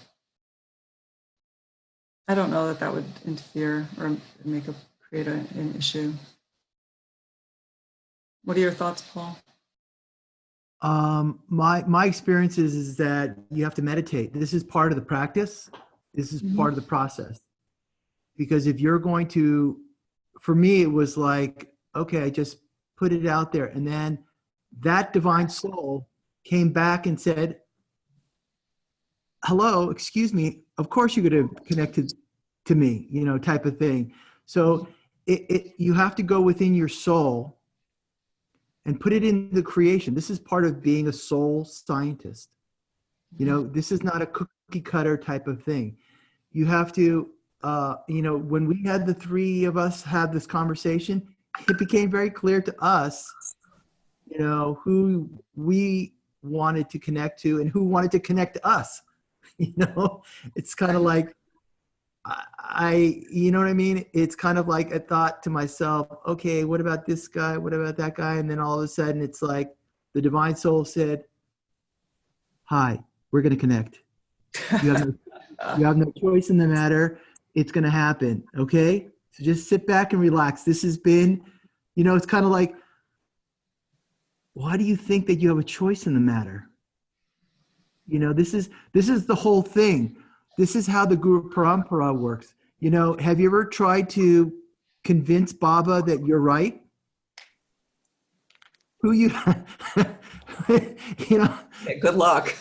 I don't know that that would interfere or create an issue. What are your thoughts, Paul? My experience is that you have to meditate. This is part of the practice. This is part of the process. Because if you're going to, for me, it was like, okay, I just put it out there. And then that divine soul came back and said, hello, excuse me, of course you're going to connect to me, you know, type of thing. So you have to go within your soul and put it in the creation. This is part of being a soul scientist. You know, this is not a cookie cutter type of thing. You have to, you know, when we had the three of us have this conversation, it became very clear to us, you know, who we wanted to connect to and who wanted to connect to us. You know, it's kind of like, you know what I mean? It's kind of like I thought to myself, okay, what about this guy? What about that guy? And then all of a sudden it's like the divine soul said, hi, we're going to connect. You have no choice in the matter. It's going to happen. Okay. So just sit back and relax. This has been, you know, it's kind of like, why do you think that you have a choice in the matter? You know, this is the whole thing. This is how the Guru Parampara works. You know, have you ever tried to convince Baba that you're right? Who you, you know, Yeah, good luck.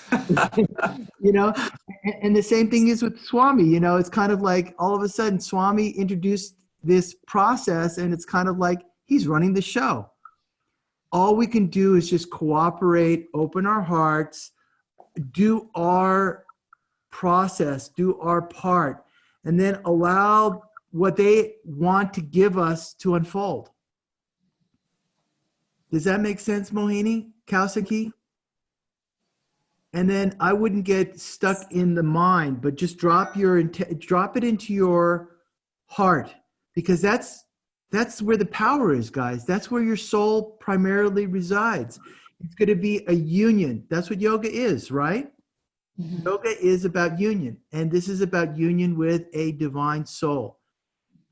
you know, and the same thing is with Swami. You know, it's kind of like all of a sudden Swami introduced this process and it's kind of like he's running the show. All we can do is just cooperate, open our hearts, do our process, do our part, and then allow what they want to give us to unfold. Does that make sense, Mohini, Kausaki? And then I wouldn't get stuck in the mind, but just drop it into your heart, because that's where the power is, guys. That's where your soul primarily resides. It's going to be a union. That's what yoga is, right? Mm-hmm. Yoga is about union, and this is about union with a divine soul.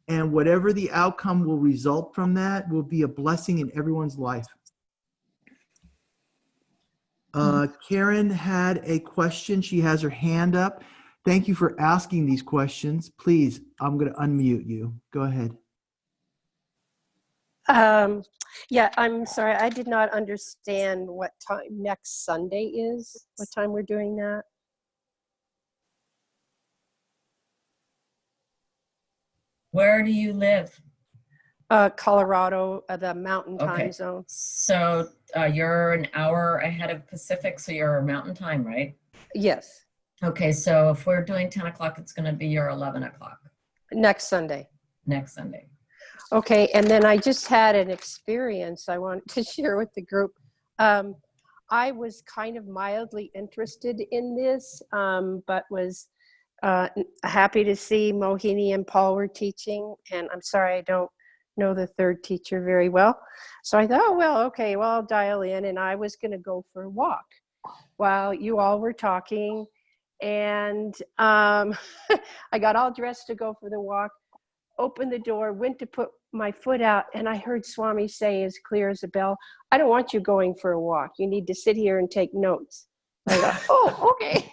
And whatever the outcome will result from that will be a blessing in everyone's life. Karen had a question. She has her hand up. Thank you for asking these questions. Please, I'm going to unmute you. Go ahead. Yeah, I'm sorry. I did not understand what time next Sunday is, what time we're doing that. Where do you live? Colorado, the mountain time Okay. zone. So you're an hour ahead of Pacific, so you're mountain time, right? Yes. Okay, so if we're doing 10 o'clock, it's going to be your 11 o'clock. Next Sunday. Next Sunday. Okay, and then I just had an experience I want to share with the group. I was kind of mildly interested in this, but was happy to see Mohini and Paul were teaching, and I'm sorry I don't know the third teacher very well. So I thought, oh, well, okay, well, I'll dial in, and I was going to go for a walk while you all were talking, and I got all dressed to go for the walk. opened the door, went to put my foot out, and I heard Swami say as clear as a bell, I don't want you going for a walk. You need to sit here and take notes. I thought, oh, okay.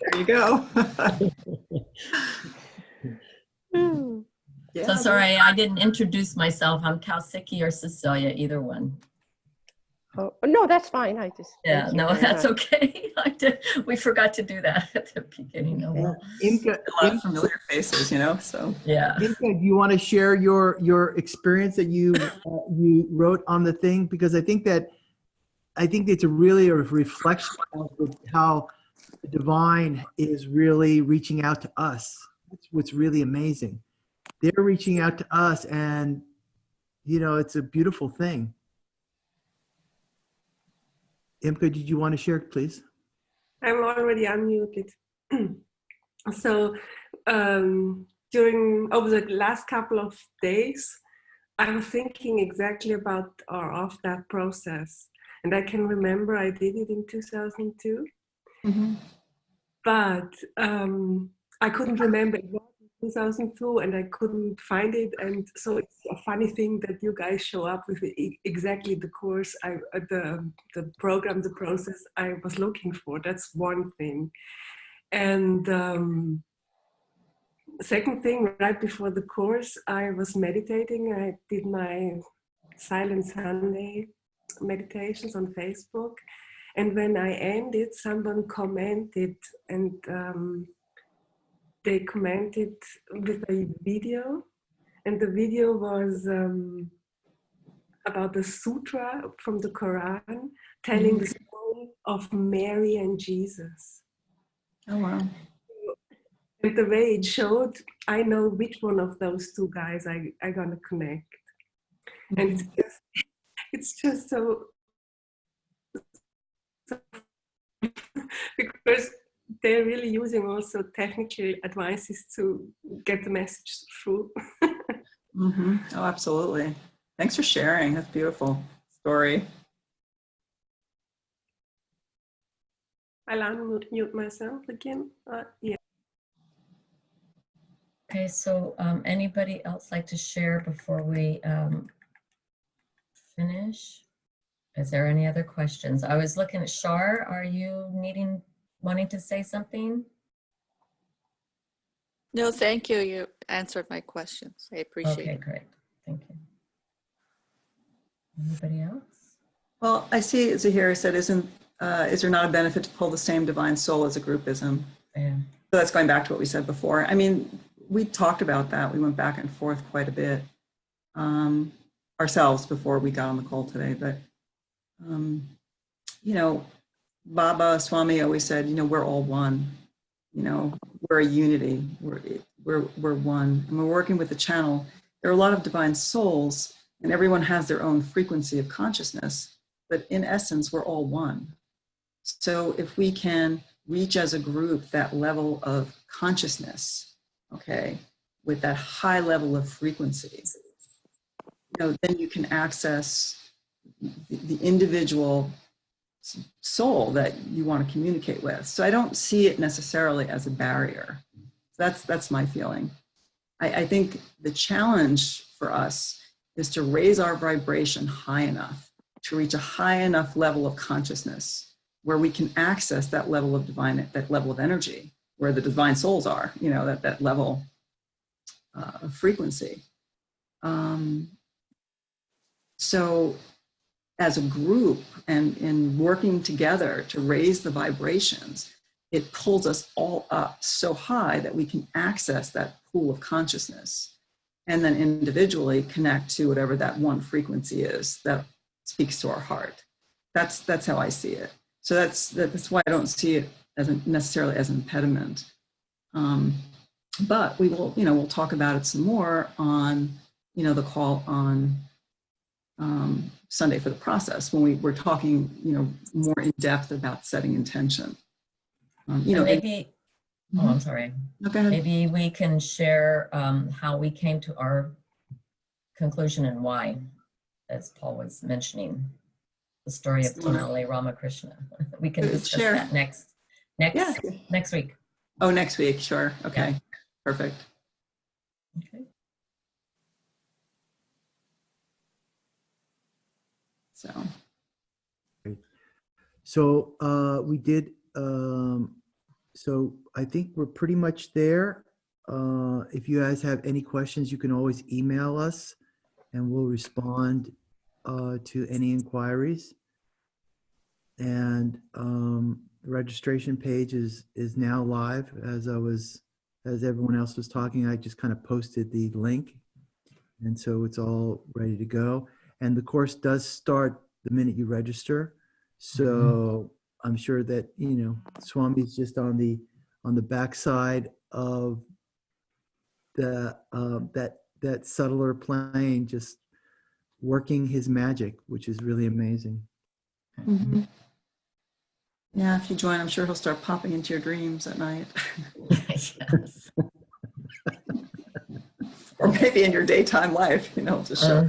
There you go. Yeah, So sorry, I didn't introduce myself. I'm Kalsiki or Cecilia, either one. Oh, no, that's fine. Yeah, thank you no, very that's much. okay. We forgot to do that at the beginning. Imka, a lot of familiar faces, you know, so. Yeah. Imka, do you want to share your experience that you wrote on the thing? Because I think it's really a reflection of how the divine is really reaching out to us. It's what's really amazing. They're reaching out to us, and it's a beautiful thing. Imka, did you want to share, please? I'm already unmuted. So during over the last couple of days, I was thinking exactly about or of that process. And I can remember I did it in 2002, but I couldn't remember it was in 2002 and I couldn't find it. And so it's a funny thing that you guys show up with exactly the course, the program, the process I was looking for. That's one thing. And second thing, right before the course, I was meditating. I did my Silent Sunday meditations on Facebook. And when I ended, someone commented, and they commented with a video. And the video was about the sutra from the Quran, telling the story of Mary and Jesus. Oh, wow. And the way it showed, I know which one of those two guys I'm gonna connect. And it's just so because they're really using also technical advices to get the message through. Oh, absolutely. Thanks for sharing. That's a beautiful story. I'll unmute myself again. Yeah. Okay, so anybody else like to share before we finish? Is there any other questions? I was looking at Shar. Are you wanting to say something? No, thank you. You answered my questions. I appreciate Okay, it. great. Thank you. Anybody else? Well, I see Zahira said, is there not a benefit to pull the same divine soul as a groupism? Yeah. So that's going back to what we said before. I mean, we talked about that. We went back and forth quite a bit ourselves before we got on the call today. But, Baba Swami always said, we're all one. We're a unity. We're one. And we're working with the channel. There are a lot of divine souls, and everyone has their own frequency of consciousness. But in essence, we're all one. So if we can reach as a group that level of consciousness, okay, with that high level of frequency, then you can access the individual soul that you want to communicate with. So I don't see it necessarily as a barrier. That's my feeling. I think the challenge for us is to raise our vibration high enough to reach a high enough level of consciousness where we can access that level of that level of energy, where the divine souls are, that level of frequency. So as a group and in working together to raise the vibrations, it pulls us all up so high that we can access that pool of consciousness and then individually connect to whatever that one frequency is that speaks to our heart. That's how I see it. So that's why I don't see it necessarily as an impediment. But we will, we'll talk about it some more on, the call on Sunday for the process when we're talking, more in depth about setting intention. Maybe, I'm sorry. No, go ahead. Maybe we can share how we came to our conclusion and why, as Paul was mentioning, the story of Tenali Ramakrishna. We can discuss Share. that next week. Oh, next week. Sure. Okay. Yeah. Perfect. Okay. So, So we did, so I think we're pretty much there. If you guys have any questions, you can always email us and we'll respond to any inquiries. And the registration page is now live. As everyone else was talking, I just kind of posted the link. And so it's all ready to go. And the course does start the minute you register. So I'm sure that, Swami's just on the backside of the that subtler plane, just working his magic, which is really amazing. mhm. Yeah, if you join, I'm sure he'll start popping into your dreams at night. Yes. Or maybe in your daytime life, just show.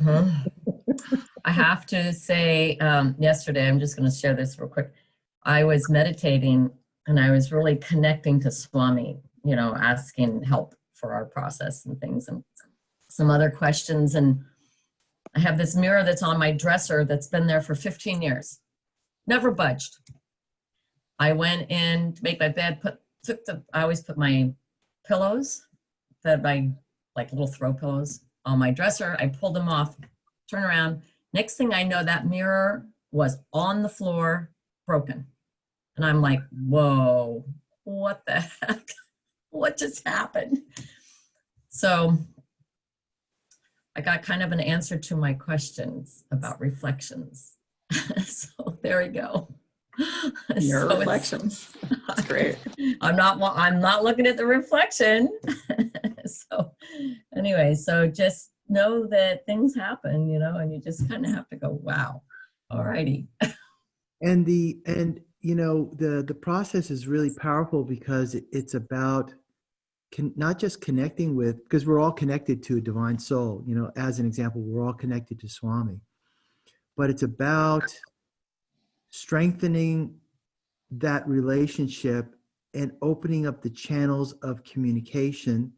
I have to say, yesterday, I'm just going to share this real quick. I was meditating and I was really connecting to Swami, asking help for our process and things and some other questions. And I have this mirror that's on my dresser that's been there for 15 years, never budged. I went in to make my bed, I always put my pillows, my like little throw pillows on my dresser. I pulled them off, turn around. Next thing I know, that mirror was on the floor, broken. And I'm like, whoa, what the heck? What just happened? So I got kind of an answer to my questions about reflections. So there we go. Your So reflections. That's great. I'm not looking at the reflection. So anyway, so just know that things happen, and you just kind of have to go, wow, all righty. And the process is really powerful because it's about not just connecting with, because we're all connected to a divine soul, as an example, we're all connected to Swami, but it's about strengthening that relationship and opening up the channels of communication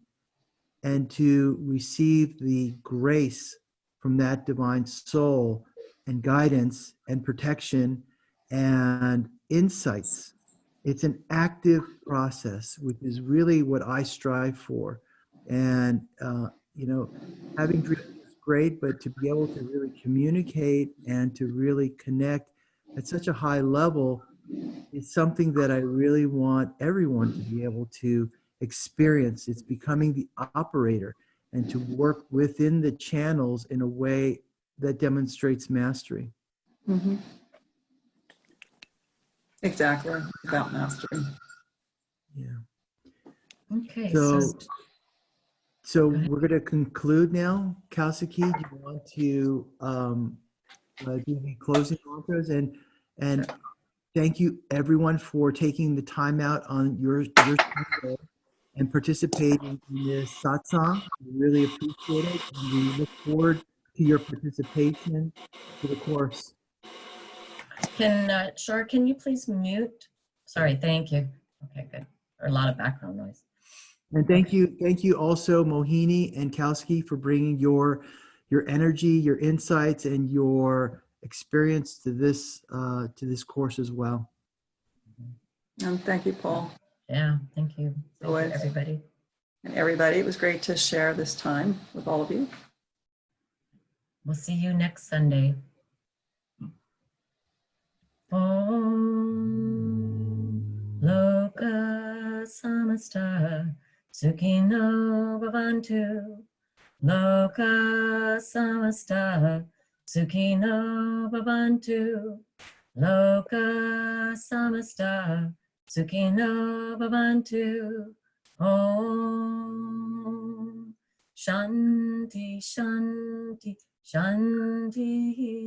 and to receive the grace from that divine soul and guidance and protection and insights. It's an active process, which is really what I strive for. And, having dreams is great, but to be able to really communicate and to really connect at such a high level is something that I really want everyone to be able to experience. It's becoming the operator and to work within the channels in a way that demonstrates mastery. Mm-hmm. Exactly, about mastery. Yeah. Okay, So we're going to conclude now. Kalsaki, do you want to do the closing mantras? And thank you everyone for taking the time out on your Sunday and participating in this satsang. We really appreciate it. And we look forward to your participation for the course. Shar, can you please mute? Sorry, thank you. Okay, good. Or a lot of background noise. And thank you also, Mohini and Kalsaki, for bringing your energy, your insights, and your experience to this course as well. And thank you, Paul. Yeah, thank you. Thank you, Always. everybody. And everybody, it was great to share this time with all of you. We'll see you next Sunday. Om Loka Samasta Sukhino Bhavantu. Loka Samasta Sukhino Bhavantu. Loka Samasta Sukhino Bhavantu. Om Shanti Shanti Shanti.